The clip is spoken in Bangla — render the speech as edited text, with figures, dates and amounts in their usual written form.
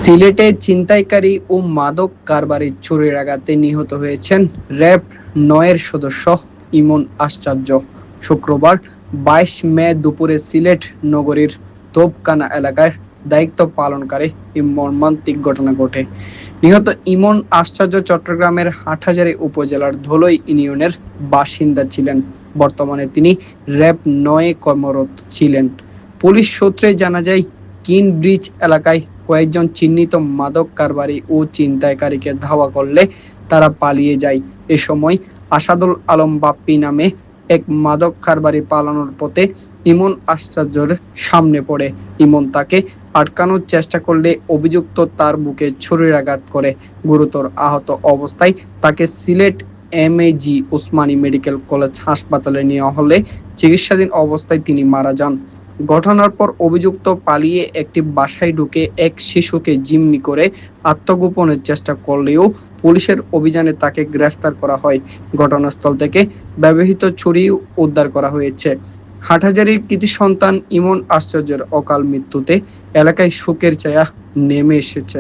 সিলেটে ছিনতাইকারী ও মাদক কারবারির ছুরির আঘাতে নিহত হয়েছেন র‍্যাব-৯ এর সদস্য ইমন আশ্চার্য। শুক্রবার ২২ মে দুপুরে সিলেট নগরীর তোপখানা এলাকায় দায়িত্ব পালনকালে এই মর্মান্তিক ঘটনা ঘটে। নিহত ইমন আশ্চার্য চট্টগ্রামের হাটহাজারী উপজেলার ধলই ইউনিয়নের বাসিন্দা ছিলেন। বর্তমানে তিনি র‍্যাব-৯ কর্মরত ছিলেন। পুলিশ সূত্রে জানা যায়, কিন ব্রিজ এলাকায় কয়েকজন চিহ্নিত মাদক কারবারি ও ছিনতাইকারীকে ধাওয়া করলে তারা পালিয়ে যায়। এ সময় আসাদুল আলম বাপ্পি নামে এক মাদক কারবারি পালানোর পথে ইমন আশ্চার্যের সামনে পড়ে। ইমন তাকে আটকানোর চেষ্টা করলে অভিযুক্ত তার বুকে ছুরির আঘাত করে। গুরুতর আহত অবস্থায় তাকে Sylhet MAG Osmani medical college হাসপাতালে নেওয়া হলে চিকিৎসাধীন অবস্থায় তিনি মারা যান। ঘটনার পর অভিযুক্ত পালিয়ে একটি বাসায় ঢুকে এক শিশুকে জিম্মি করে আত্মগোপনের চেষ্টা করলেও পুলিশের অভিযানে তাকে গ্রেফতার করা হয়। ঘটনাস্থল থেকে ব্যবহৃত ছুরি উদ্ধার করা হয়েছে। হাটহাজারীর কৃতি সন্তান ইমন আশ্চর্যের অকাল মৃত্যুতে এলাকায় শোকের ছায়া নেমে এসেছে।